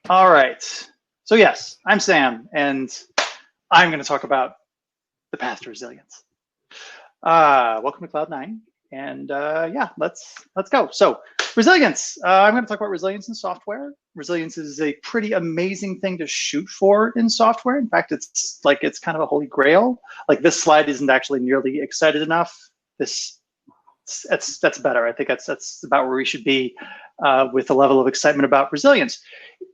All right. So yes, I'm Sam, and I'm going to talk about the path to resilience. Welcome to CloudNein, and yeah, let's go. So resilience. I'm going to talk about resilience in software. Resilience is a pretty amazing thing to shoot for in software. In fact, it's kind of a holy grail. Like this slide isn't actually nearly excited enough. That's better. I think that's about where we should be with the level of excitement about resilience.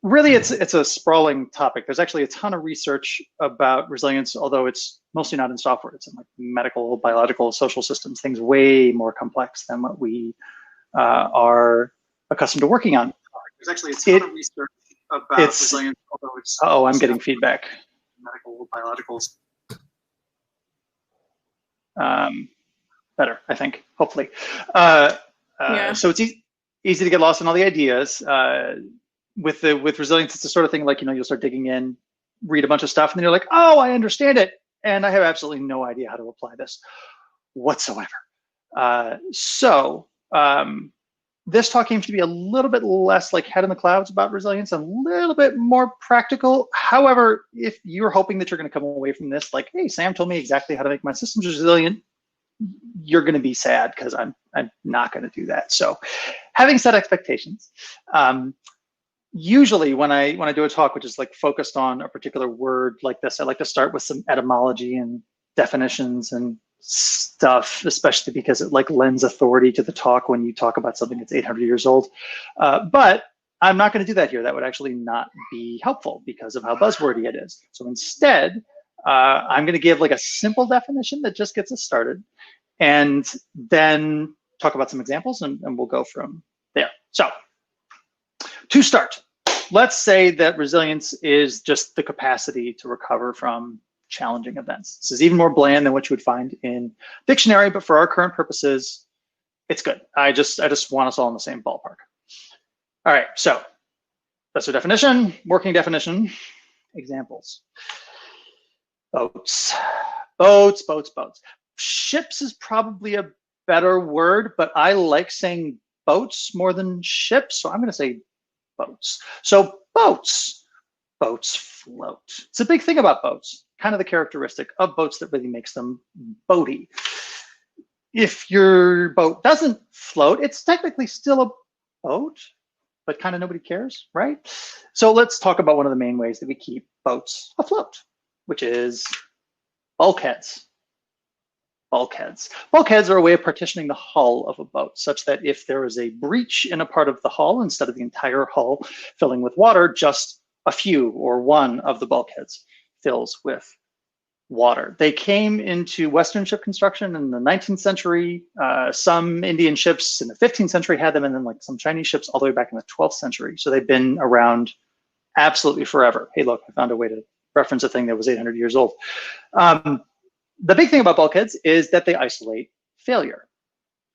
Really, it's a sprawling topic. There's actually a ton of research about resilience, although it's mostly not in software. It's in like medical, biological, social systems, things way more complex than what we are accustomed to working on. There's actually a ton of research about resilience, although it's... Oh, I'm getting feedback. Medical, biological... Better, I think, hopefully. Yeah. So it's easy to get lost in all the ideas. With resilience, it's the sort of thing like, you'll start digging in, read a bunch of stuff, and then you're like, oh, I understand it. And I have absolutely no idea how to apply this whatsoever. This talk aims to be a little bit less like head in the clouds about resilience, a little bit more practical. However, if you're hoping that you're going to come away from this like, hey, Sam told me exactly how to make my systems resilient, you're going to be sad because I'm not going to do that. So having set expectations, usually when I do a talk which is like focused on a particular word like this, I like to start with some etymology and definitions and stuff, especially because it like lends authority to the talk when you talk about something that's 800 years old. But I'm not going to do that here. That would actually not be helpful because of how buzzwordy it is. So instead, I'm going to give like a simple definition that just gets us started, and then talk about some examples, and we'll go from there. So to start, let's say that resilience is just the capacity to recover from challenging events. This is even more bland than what you would find in dictionary, but for our current purposes, it's good. I just want us all in the same ballpark. All right, so that's the definition, working definition, examples. Boats. Ships is probably a better word, but I like saying boats more than ships, so I'm going to say boats. So boats float. It's a big thing about boats, kind of the characteristic of boats that really makes them boaty. If your boat doesn't float, it's technically still a boat, but kind of nobody cares, right? So let's talk about one of the main ways that we keep boats afloat, which is bulkheads. Bulkheads are a way of partitioning the hull of a boat such that if there is a breach in a part of the hull, instead of the entire hull filling with water, just a few or one of the bulkheads fills with water. They came into Western ship construction in the 19th century. Some Indian ships in the 15th century had them, and then like some Chinese ships all the way back in the 12th century. So they've been around absolutely forever. Hey, look, I found a way to reference a thing that was 800 years old. The big thing about bulkheads is that they isolate failure,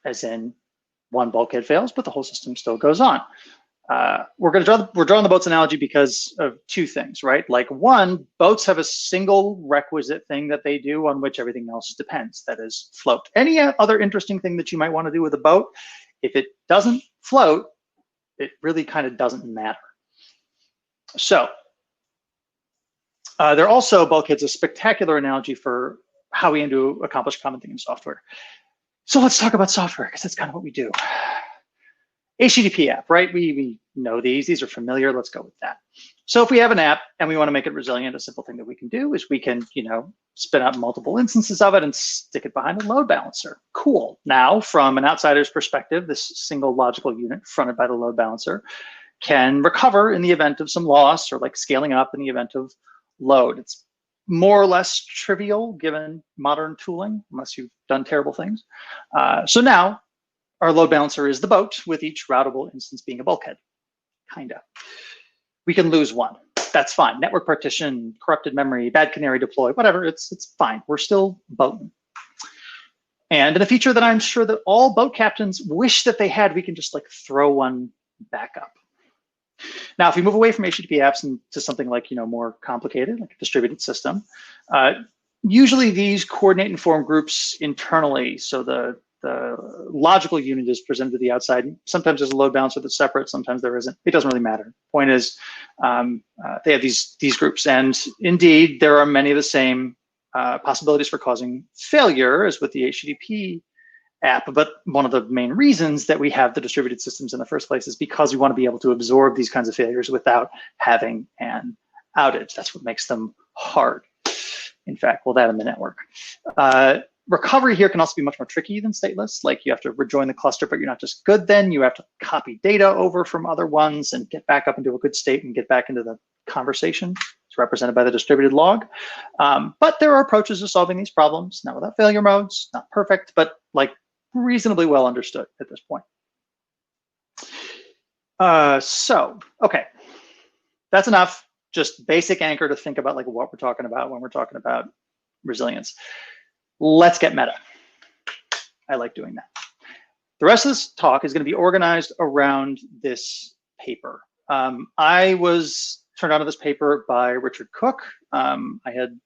as in one bulkhead fails, but the whole system still goes on. We're drawing the boats analogy because of two things, right? Like one, boats have a single requisite thing that they do on which everything else depends, that is float. Any other interesting thing that you might want to do with a boat, if it doesn't float, it really kind of doesn't matter. So they're also, bulkheads, a spectacular analogy for how we aim to accomplish common thing in software. So let's talk about software, because that's kind of what we do. HTTP app, right? We know these are familiar. Let's go with that. So if we have an app and we want to make it resilient, a simple thing that we can do is we can, spin up multiple instances of it and stick it behind a load balancer. Cool. Now, from an outsider's perspective, this single logical unit fronted by the load balancer can recover in the event of some loss, or like scaling up in the event of load. It's more or less trivial given modern tooling, unless you've done terrible things. So now our load balancer is the boat, with each routable instance being a bulkhead, kinda. We can lose one, that's fine. Network partition, corrupted memory, bad canary deploy, whatever, it's fine. We're still boating. And in a feature that I'm sure that all boat captains wish that they had, we can just like throw one back up. Now, if we move away from HTTP apps and to something like, more complicated, like a distributed system, usually these coordinate and form groups internally. So the logical unit is presented to the outside. Sometimes there's a load balancer that's separate, sometimes there isn't. It doesn't really matter. Point is, they have these groups, and indeed, there are many of the same possibilities for causing failure as with the HTTP app, but one of the main reasons that we have the distributed systems in the first place is because we want to be able to absorb these kinds of failures without having an outage. That's what makes them hard. In fact, well, that in the network. Recovery here can also be much more tricky than stateless. Like you have to rejoin the cluster, but you're not just good then. You have to copy data over from other ones and get back up into a good state and get back into the conversation. It's represented by the distributed log. But there are approaches to solving these problems, not without failure modes, not perfect, but like reasonably well understood at this point. Okay, that's enough. Just basic anchor to think about like what we're talking about when we're talking about resilience. Let's get meta. I like doing that. The rest of this talk is going to be organized around this paper. I was turned on to this paper by Richard Cook. I had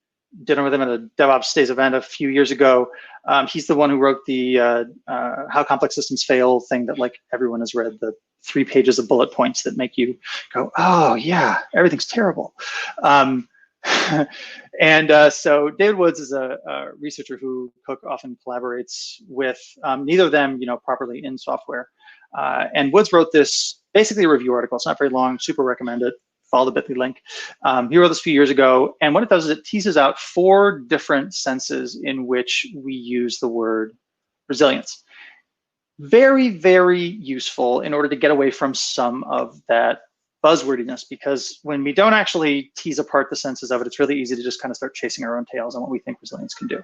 dinner with him at a DevOps Days event a few years ago. He's the one who wrote the How Complex Systems Fail thing that like everyone has read, the 3 pages of bullet points that make you go, oh yeah, everything's terrible. So David Woods is a researcher who Cook often collaborates with, neither of them, properly in software. And Woods wrote this, basically a review article. It's not very long, super recommend it. Follow the bit.ly link. He wrote this a few years ago, and what it does is it teases out 4 different senses in which we use the word resilience. Very, very useful in order to get away from some of that buzzwordiness, because when we don't actually tease apart the senses of it, it's really easy to just kind of start chasing our own tails on what we think resilience can do.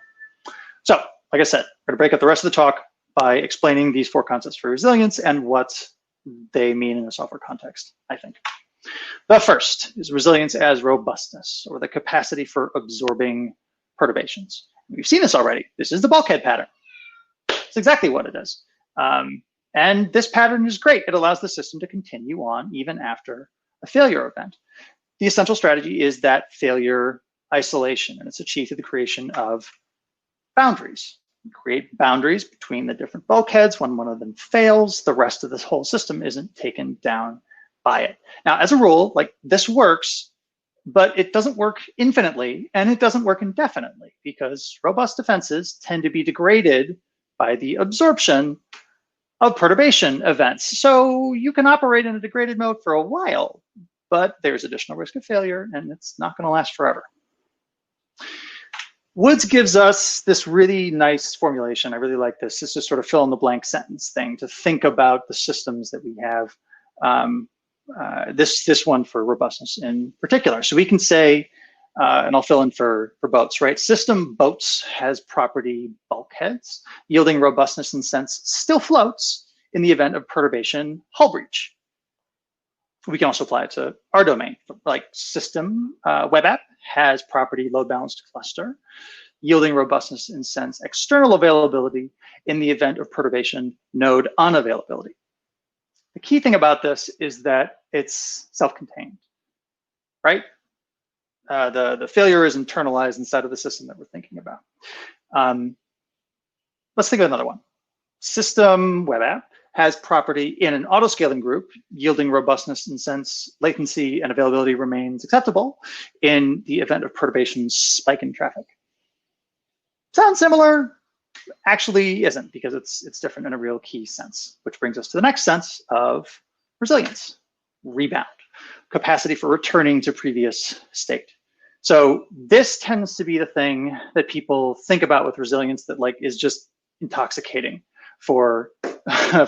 So, like I said, we're gonna break up the rest of the talk by explaining these 4 concepts for resilience and what they mean in a software context, I think. The first is resilience as robustness, or the capacity for absorbing perturbations. We've seen this already. This is the bulkhead pattern. It's exactly what it is. And this pattern is great. It allows the system to continue on even after a failure event. The essential strategy is that failure isolation, and it's achieved through the creation of boundaries. You create boundaries between the different bulkheads. When one of them fails, the rest of this whole system isn't taken down by it. Now, as a rule, like this works, but it doesn't work infinitely, and it doesn't work indefinitely, because robust defenses tend to be degraded by the absorption of perturbation events. So you can operate in a degraded mode for a while, but there's additional risk of failure, and it's not going to last forever. Woods gives us this really nice formulation. I really like this. This is sort of fill in the blank sentence thing to think about the systems that we have. This one for robustness in particular. So we can say, and I'll fill in for boats, right? System boats has property bulkheads, yielding robustness and sense still floats in the event of perturbation hull breach. We can also apply it to our domain, like system web app has property load balanced cluster, yielding robustness and sense external availability in the event of perturbation node unavailability. The key thing about this is that it's self-contained, right? The failure is internalized inside of the system that we're thinking about. Let's think of another one. System web app has property in an auto-scaling group, yielding robustness and sense latency and availability remains acceptable in the event of perturbation spike in traffic. Sounds similar, actually isn't, because it's different in a real key sense, which brings us to the next sense of resilience, rebound, capacity for returning to previous state. So this tends to be the thing that people think about with resilience that like is just intoxicating for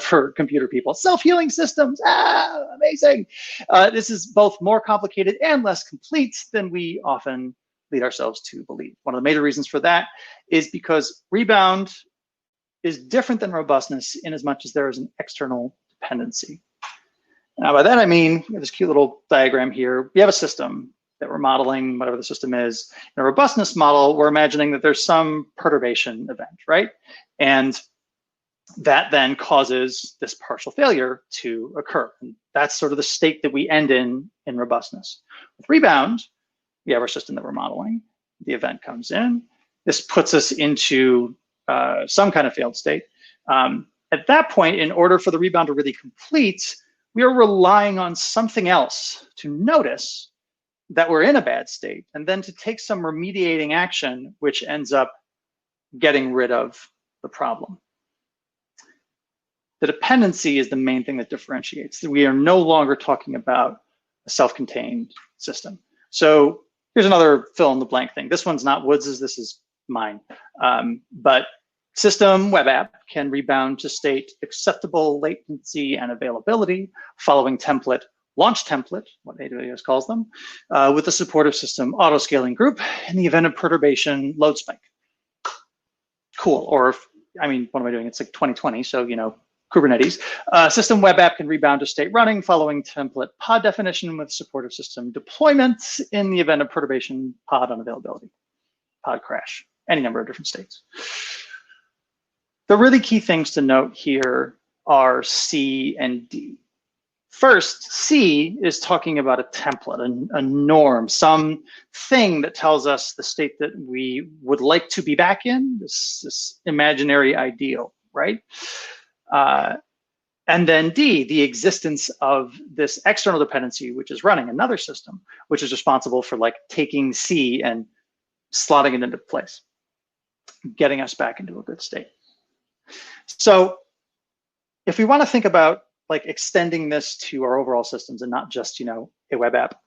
for computer people. Self-healing systems, amazing. This is both more complicated and less complete than we often lead ourselves to believe. One of the major reasons for that is because rebound is different than robustness in as much as there is an external dependency. Now by that I mean, we have this cute little diagram here. We have a system that we're modeling, whatever the system is. In a robustness model, we're imagining that there's some perturbation event, right? And that then causes this partial failure to occur. And that's sort of the state that we end in robustness. With rebound, we have our system that we're modeling. The event comes in. This puts us into some kind of failed state. At that point, in order for the rebound to really complete, we are relying on something else to notice that we're in a bad state, and then to take some remediating action, which ends up getting rid of the problem. The dependency is the main thing that differentiates. We are no longer talking about a self-contained system. So here's another fill in the blank thing. This one's not Woods's, this is mine. But system web app can rebound to state acceptable latency and availability following template, launch template, what AWS calls them, with the supportive system auto-scaling group in the event of perturbation load spike. Cool, or if, I mean, what am I doing? It's like 2020, so, you know, Kubernetes. System web app can rebound to state running following template pod definition with supportive system deployment in the event of perturbation, pod unavailability, pod crash, any number of different states. The really key things to note here are C and D. First, C is talking about a template, a norm, some thing that tells us the state that we would like to be back in, this imaginary ideal, right? And then D, the existence of this external dependency, which is running another system, which is responsible for like taking C and slotting it into place, getting us back into a good state. So if we want to think about like extending this to our overall systems and not just, you know, a web app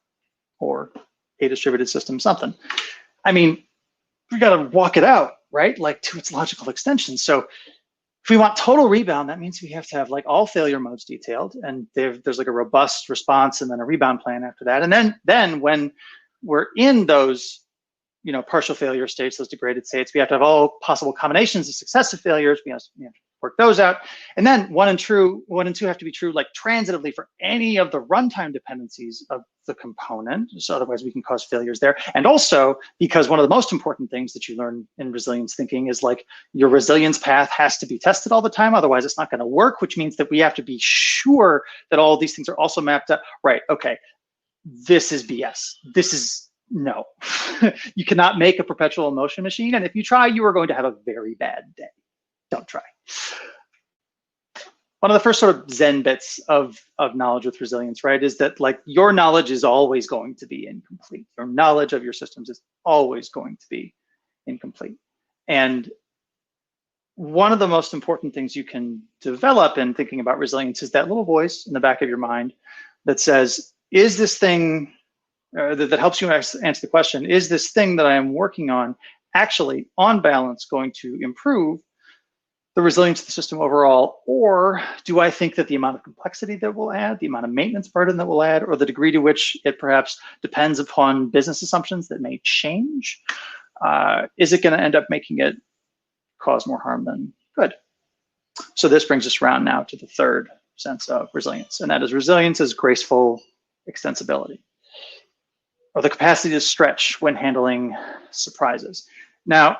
or a distributed system, something, I mean, we got to walk it out, right? Like to its logical extension. So if we want total rebound, that means we have to have like all failure modes detailed, and there's like a robust response and then a rebound plan after that. And then when we're in those, you know, partial failure states, those degraded states, we have to have all possible combinations of successive failures. We have to work those out. And then 1 and 2 have to be true like transitively for any of the runtime dependencies of the component. So otherwise we can cause failures there. And also because one of the most important things that you learn in resilience thinking is like your resilience path has to be tested all the time. Otherwise it's not going to work, which means that we have to be sure that all of these things are also mapped up. Right, okay, this is BS. This is no. You cannot make a perpetual motion machine. And if you try, you are going to have a very bad day. Don't try. One of the first sort of Zen bits of knowledge with resilience, right, is that like your knowledge is always going to be incomplete. Your knowledge of your systems is always going to be incomplete. And one of the most important things you can develop in thinking about resilience is that little voice in the back of your mind that says, is this thing, that helps you answer the question, is this thing that I am working on actually on balance going to improve the resilience of the system overall, or do I think that the amount of complexity that will add, the amount of maintenance burden that will add, or the degree to which it perhaps depends upon business assumptions that may change, is it going to end up making it cause more harm than good? So this brings us around now to the third sense of resilience, and that is resilience as graceful extensibility, or the capacity to stretch when handling surprises. Now,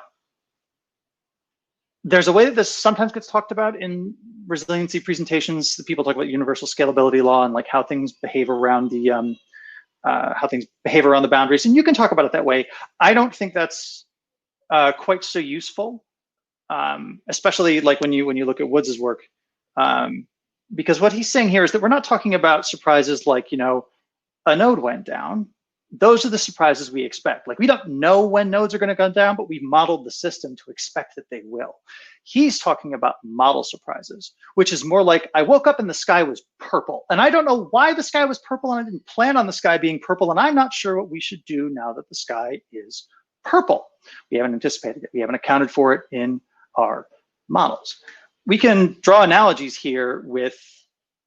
there's a way that this sometimes gets talked about in resiliency presentations. The people talk about universal scalability law and like how things behave around the boundaries, and you can talk about it that way. I don't think that's quite so useful, especially like when you look at Woods's work, because what he's saying here is that we're not talking about surprises like, you know, a node went down. Those are the surprises we expect. Like we don't know when nodes are going to go down, but we've modeled the system to expect that they will. He's talking about model surprises, which is more like I woke up and the sky was purple. And I don't know why the sky was purple, and I didn't plan on the sky being purple. And I'm not sure what we should do now that the sky is purple. We haven't anticipated it. We haven't accounted for it in our models. We can draw analogies here with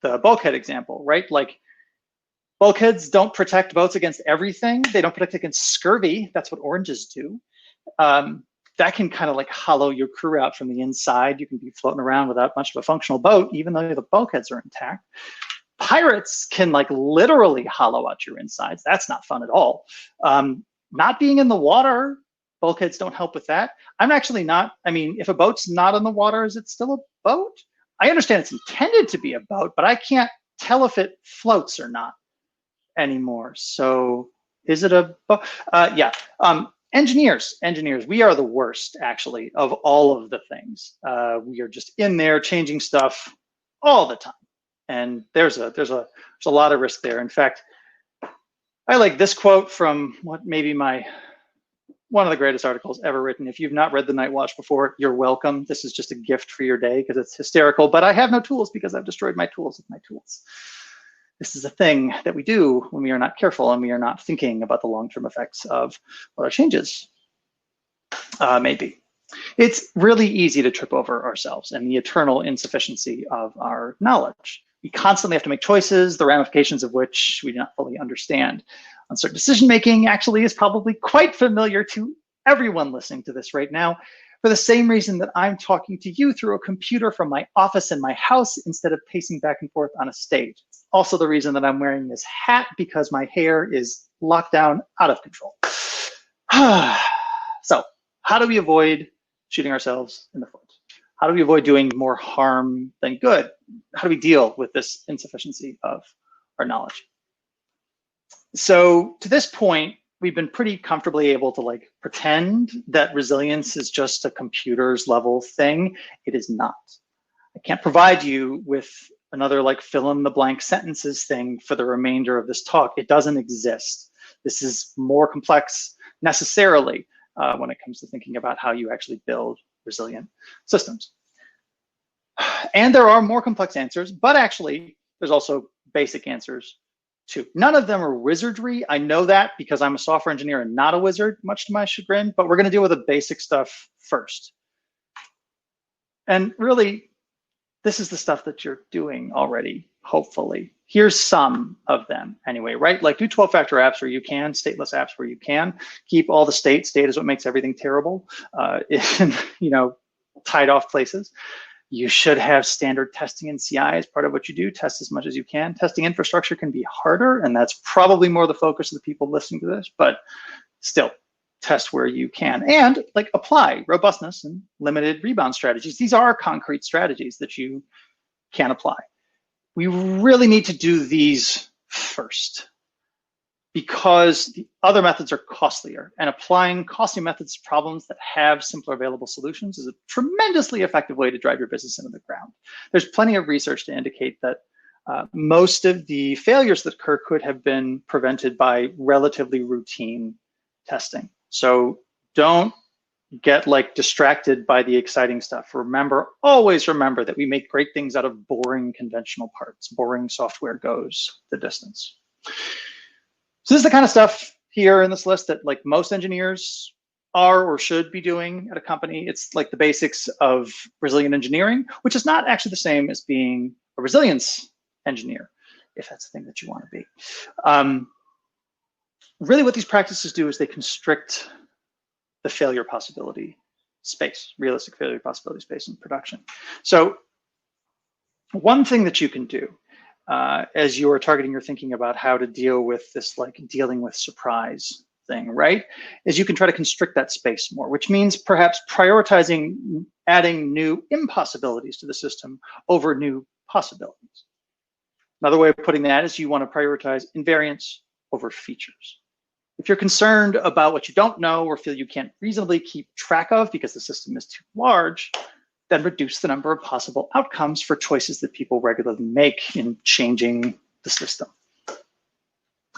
the bulkhead example, right? Like, bulkheads don't protect boats against everything. They don't protect against scurvy. That's what oranges do. That can kind of like hollow your crew out from the inside. You can be floating around without much of a functional boat, even though the bulkheads are intact. Pirates can like literally hollow out your insides. That's not fun at all. Not being in the water, bulkheads don't help with that. I'm actually not, I mean, if a boat's not in the water, is it still a boat? I understand it's intended to be a boat, but I can't tell if it floats or not anymore. So is it a boat? Yeah. Engineers, we are the worst, actually, of all of the things. We are just in there changing stuff all the time, and there's a lot of risk there. In fact, I like this quote from what maybe one of the greatest articles ever written. If you've not read The Night Watch before, you're welcome. This is just a gift for your day because it's hysterical. But I have no tools because I've destroyed my tools with my tools. This is a thing that we do when we are not careful and we are not thinking about the long-term effects of what our changes may be. It's really easy to trip over ourselves and the eternal insufficiency of our knowledge. We constantly have to make choices, the ramifications of which we do not fully understand. Uncertain decision-making actually is probably quite familiar to everyone listening to this right now, for the same reason that I'm talking to you through a computer from my office in my house instead of pacing back and forth on a stage. It's also the reason that I'm wearing this hat, because my hair is locked down out of control. So how do we avoid shooting ourselves in the foot? How do we avoid doing more harm than good? How do we deal with this insufficiency of our knowledge? So to this point, we've been pretty comfortably able to like pretend that resilience is just a computer's level thing. It is not. I can't provide you with another like fill in the blank sentences thing for the remainder of this talk. It doesn't exist. This is more complex necessarily when it comes to thinking about how you actually build resilient systems. And there are more complex answers, but actually there's also basic answers too. None of them are wizardry. I know that because I'm a software engineer and not a wizard, much to my chagrin, but we're going to deal with the basic stuff first. And really, this is the stuff that you're doing already, hopefully. Here's some of them anyway, right? Like do 12-factor apps where you can, stateless apps where you can. Keep all the state. State is what makes everything terrible in, tied off places. You should have standard testing in CI as part of what you do. Test as much as you can. Testing infrastructure can be harder, and that's probably more the focus of the people listening to this, but still, test where you can. And like apply robustness and limited rebound strategies. These are concrete strategies that you can apply. We really need to do these first because the other methods are costlier, and applying costly methods to problems that have simpler available solutions is a tremendously effective way to drive your business into the ground. There's plenty of research to indicate that most of the failures that occur could have been prevented by relatively routine testing. So don't get like distracted by the exciting stuff. Always remember that we make great things out of boring conventional parts. Boring software goes the distance. So this is the kind of stuff here in this list that like most engineers are or should be doing at a company. It's like the basics of resilient engineering, which is not actually the same as being a resilience engineer, if that's the thing that you want to be. Really what these practices do is they constrict the failure possibility space, realistic failure possibility space in production. So one thing that you can do as you're targeting your thinking about how to deal with this, like dealing with surprise thing, right, is you can try to constrict that space more, which means perhaps prioritizing adding new impossibilities to the system over new possibilities. Another way of putting that is you want to prioritize invariance over features. If you're concerned about what you don't know or feel you can't reasonably keep track of because the system is too large, then reduce the number of possible outcomes for choices that people regularly make in changing the system.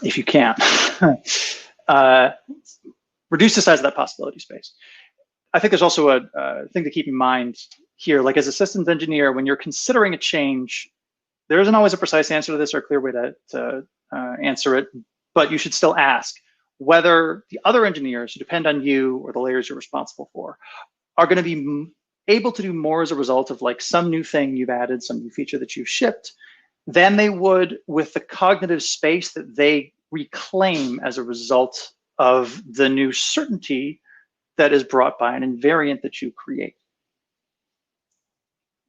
If you can. Reduce the size of that possibility space. I think there's also a thing to keep in mind here, like as a systems engineer, when you're considering a change, there isn't always a precise answer to this or a clear way to answer it, but you should still ask whether the other engineers who depend on you or the layers you're responsible for are going to be able to do more as a result of like some new thing you've added, some new feature that you've shipped, than they would with the cognitive space that they reclaim as a result of the new certainty that is brought by an invariant that you create.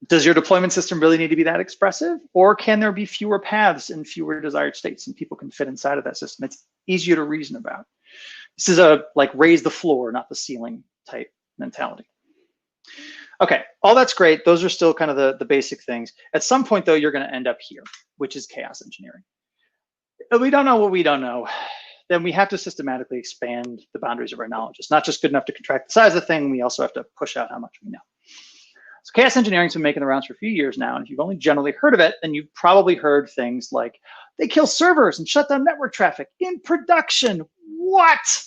Does your deployment system really need to be that expressive? Or can there be fewer paths and fewer desired states and people can fit inside of that system? It's easier to reason about. This is a like raise the floor, not the ceiling type mentality. Okay, all that's great. Those are still kind of the basic things. At some point though, you're gonna end up here, which is chaos engineering. We don't know what we don't know. then we have to systematically expand the boundaries of our knowledge. It's not just good enough to contract the size of the thing, we also have to push out how much we know. So chaos engineering's been making the rounds for a few years now, and if you've only generally heard of it, then you've probably heard things like, they kill servers and shut down network traffic in production. What?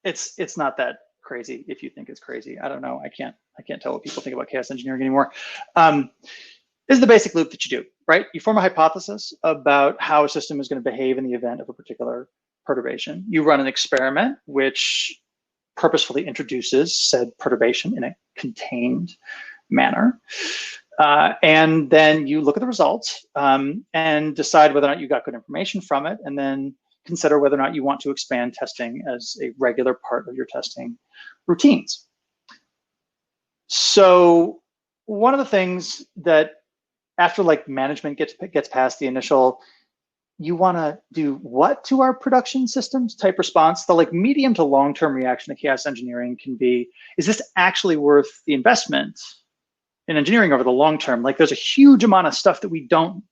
It's not that crazy if you think it's crazy. I don't know. I can't tell what people think about chaos engineering anymore. This is the basic loop that you do, right? You form a hypothesis about how a system is going to behave in the event of a particular perturbation. You run an experiment which purposefully introduces said perturbation in a contained manner. And then you look at the results and decide whether or not you got good information from it, and then consider whether or not you want to expand testing as a regular part of your testing routines. So one of the things that after like management gets past the initial, you want to do what to our production systems type response, the like medium to long-term reaction to chaos engineering can be, is this actually worth the investment in engineering over the long term? Like there's a huge amount of stuff that we don't,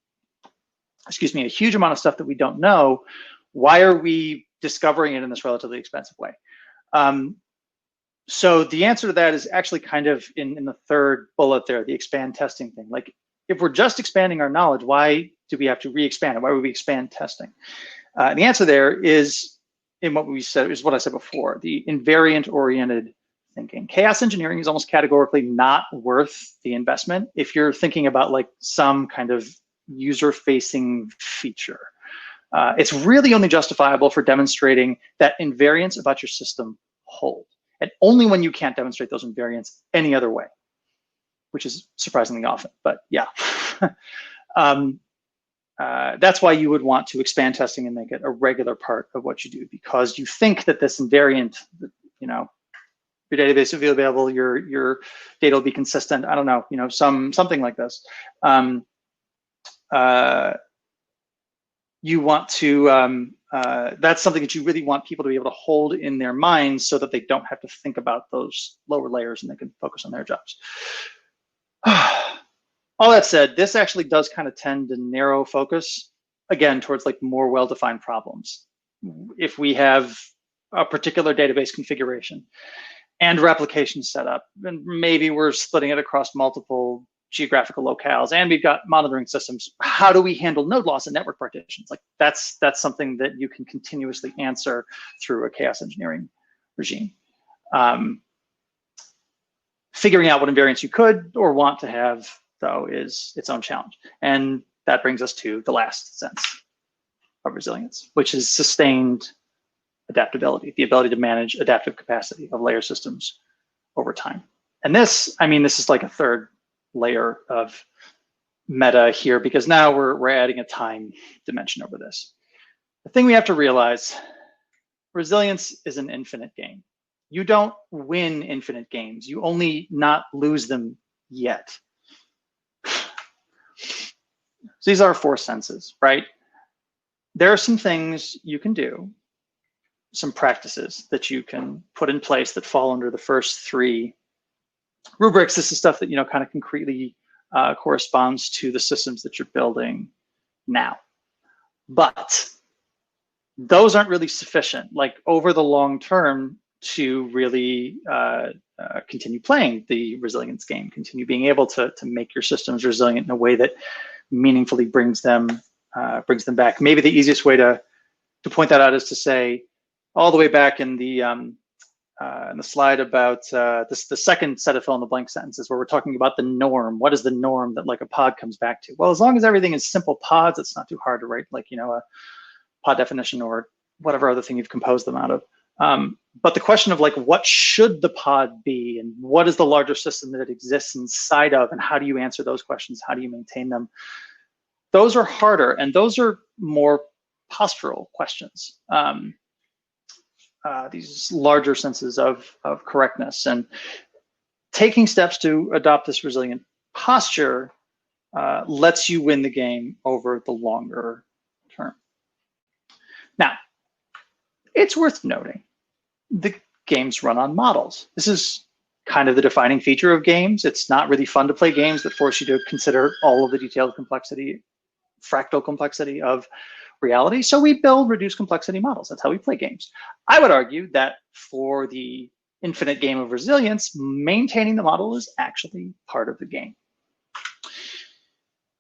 a huge amount of stuff that we don't know. Why are we discovering it in this relatively expensive way? So the answer to that is actually kind of in the third bullet there, the expand testing thing. Like if we're just expanding our knowledge, why do we have to re-expand it? Why would we expand testing? The answer there is in what we said, is what I said before, the invariant oriented thinking. Chaos engineering is almost categorically not worth the investment if you're thinking about like some kind of user-facing feature. It's really only justifiable for demonstrating that invariants about your system hold, and only when you can't demonstrate those invariants any other way, which is surprisingly often, but yeah. That's why you would want to expand testing and make it a regular part of what you do, because you think that this invariant, you know, your database will be available, your data will be consistent. I don't know, you know, something like this. You want to, that's something that you really want people to be able to hold in their minds so that they don't have to think about those lower layers and they can focus on their jobs. All that said, this actually does kind of tend to narrow focus, again, towards like more well-defined problems. If we have a particular database configuration and replication setup, and maybe we're splitting it across multiple geographical locales, and we've got monitoring systems, how do we handle node loss and network partitions? Like that's something that you can continuously answer through a chaos engineering regime. Figuring out what invariants you could or want to have, though, is its own challenge. And that brings us to the last sense of resilience, which is sustained adaptability, the ability to manage adaptive capacity of layer systems over time. And this, I mean, this is like a third layer of meta here, because now we're adding a time dimension over this. The thing we have to realize, resilience is an infinite game. You don't win infinite games. You only not lose them yet. So these are our four senses, right? There are some things you can do, some practices that you can put in place that fall under the first three rubrics. This is stuff that, you know, kind of concretely corresponds to the systems that you're building now. But those aren't really sufficient, like over the long term, to really continue playing the resilience game, continue being able to make your systems resilient in a way that meaningfully brings them back. Maybe the easiest way to point that out is to say, all the way back in the slide about the second set of fill in the blank sentences, where we're talking about the norm. What is the norm that like a pod comes back to? Well, as long as everything is simple pods, it's not too hard to write, like, you know, a pod definition or whatever other thing you've composed them out of. But the question of like, what should the pod be, and what is the larger system that it exists inside of, and how do you answer those questions? How do you maintain them? Those are harder, and those are more postural questions. These larger senses of correctness, and taking steps to adopt this resilient posture lets you win the game over the longer term. Now, it's worth noting the games run on models. This is kind of the defining feature of games. It's not really fun to play games that force you to consider all of the detailed complexity, fractal complexity of reality. So we build reduced complexity models. That's how we play games. I would argue that for the infinite game of resilience, maintaining the model is actually part of the game.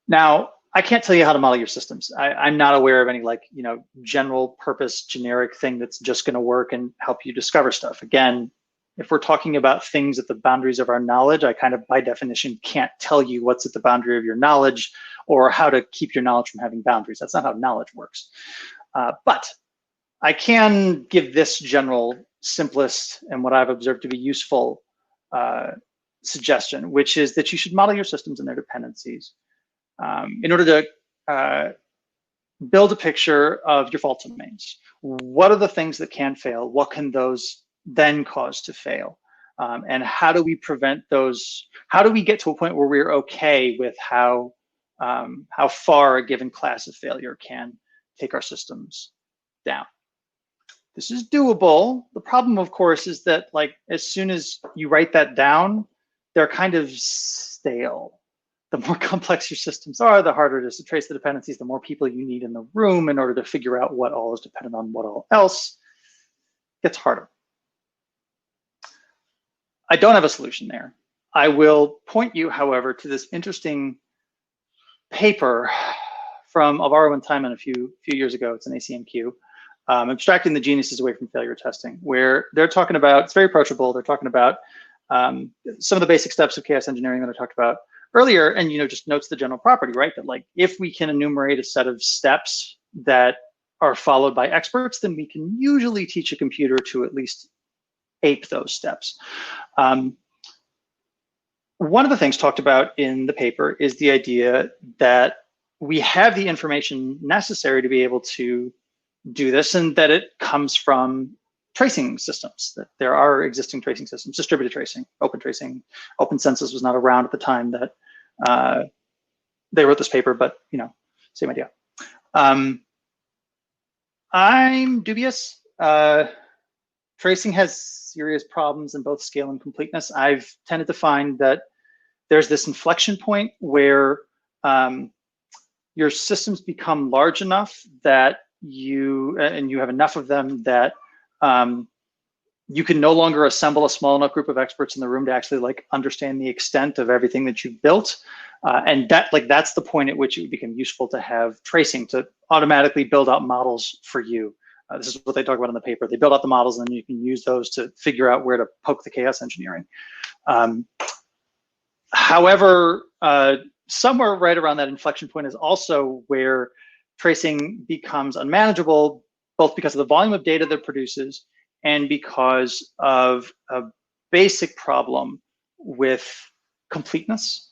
Now, I can't tell you how to model your systems. I'm not aware of any like, general purpose generic thing that's just going to work and help you discover stuff. Again, if we're talking about things at the boundaries of our knowledge, I kind of by definition can't tell you what's at the boundary of your knowledge or how to keep your knowledge from having boundaries. That's not how knowledge works. But I can give this general, simplest, and what I've observed to be useful suggestion, which is that you should model your systems and their dependencies in order to build a picture of your fault domains. What are the things that can fail? What can those then cause to fail? And how do we prevent those? How do we get to a point where we're okay with how far a given class of failure can take our systems down? This is doable. The problem, of course, is that like as soon as you write that down, they're kind of stale. The more complex your systems are, the harder it is to trace the dependencies, the more people you need in the room in order to figure out what all is dependent on what all else. It gets harder. I don't have a solution there. I will point you, however, to this interesting paper from Alvaro and Timon a few years ago. It's an ACMQ, abstracting the geniuses away from failure testing, where they're talking about, it's very approachable. They're talking about some of the basic steps of chaos engineering that I talked about earlier, and just notes the general property, right? That like if we can enumerate a set of steps that are followed by experts, then we can usually teach a computer to at least ape those steps. One of the things talked about in the paper is the idea that we have the information necessary to be able to do this, and that it comes from tracing systems, that there are existing tracing systems, distributed tracing, open tracing. Open census was not around at the time that they wrote this paper, but same idea. I'm dubious. Tracing has serious problems in both scale and completeness. I've tended to find that there's this inflection point where your systems become large enough that you have enough of them that you can no longer assemble a small enough group of experts in the room to actually like understand the extent of everything that you've built. And that's the point at which it would become useful to have tracing to automatically build out models for you. This is what they talk about in the paper. They build out the models and then you can use those to figure out where to poke the chaos engineering. However, somewhere right around that inflection point is also where tracing becomes unmanageable, both because of the volume of data that it produces and because of a basic problem with completeness.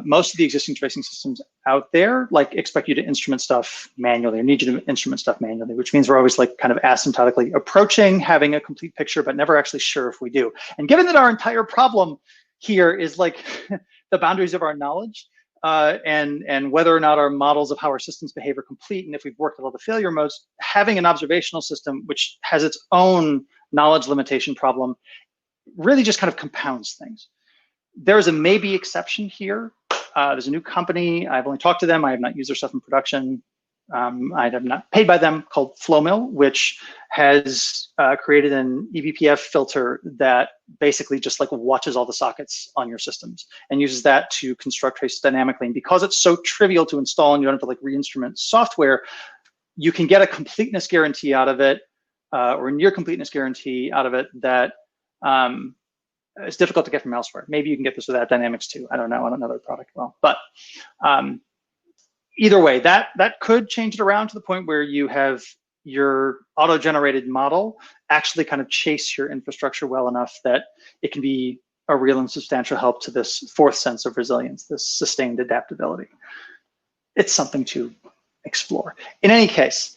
Most of the existing tracing systems out there like expect you to instrument stuff manually or need you to instrument stuff manually, which means we're always like kind of asymptotically approaching having a complete picture, but never actually sure if we do. And given that our entire problem here is like the boundaries of our knowledge and whether or not our models of how our systems behave are complete, and if we've worked with all the failure modes, having an observational system which has its own knowledge limitation problem really just kind of compounds things. There's a maybe exception here. There's a new company. I've only talked to them. I have not used their stuff in production. I have not paid by them, called Flowmill, which has created an eBPF filter that basically just like watches all the sockets on your systems and uses that to construct traces dynamically. And because it's so trivial to install and you don't have to like re-instrument software, you can get a completeness guarantee out of it or a near completeness guarantee out of it that it's difficult to get from elsewhere. Maybe you can get this without Dynamics too. I don't know on another product well, but either way, that could change it around to the point where you have your auto-generated model actually kind of chase your infrastructure well enough that it can be a real and substantial help to this fourth sense of resilience, this sustained adaptability. It's something to explore. In any case,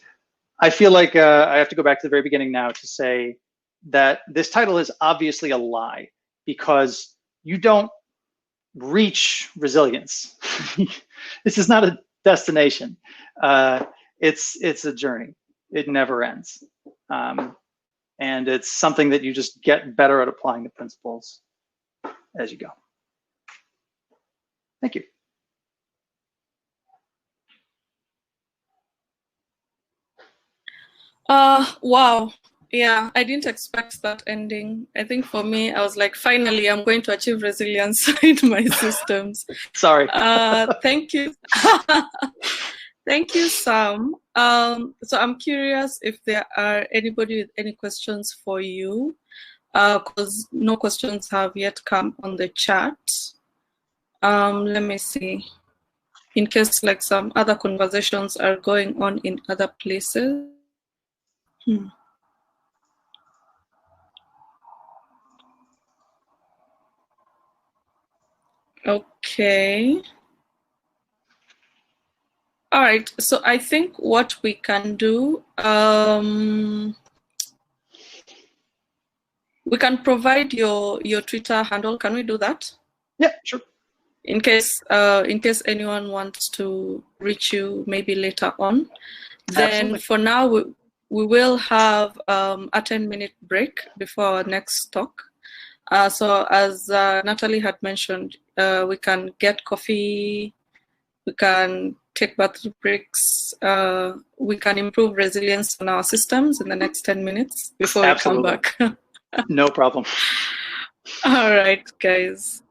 I feel like I have to go back to the very beginning now to say that this title is obviously a lie, because you don't reach resilience. This is not a destination. It's a journey. It never ends. And it's something that you just get better at applying the principles as you go. Thank you. Wow. Yeah, I didn't expect that ending. I think for me, I was like, finally, I'm going to achieve resilience in my systems. Sorry. Thank you. Thank you, Sam. So I'm curious if there are anybody with any questions for you, because no questions have yet come on the chat. Let me see. In case like some other conversations are going on in other places. Okay. All right. So I think what we can do, we can provide your Twitter handle. Can we do that? Yeah, sure. In case anyone wants to reach you maybe later on. Then Absolutely. for now, we will have a 10-minute break before our next talk. So as Natalie had mentioned, we can get coffee, we can take bathroom breaks, we can improve resilience on our systems in the next 10 minutes before Absolutely. we come back. No problem. All right, guys.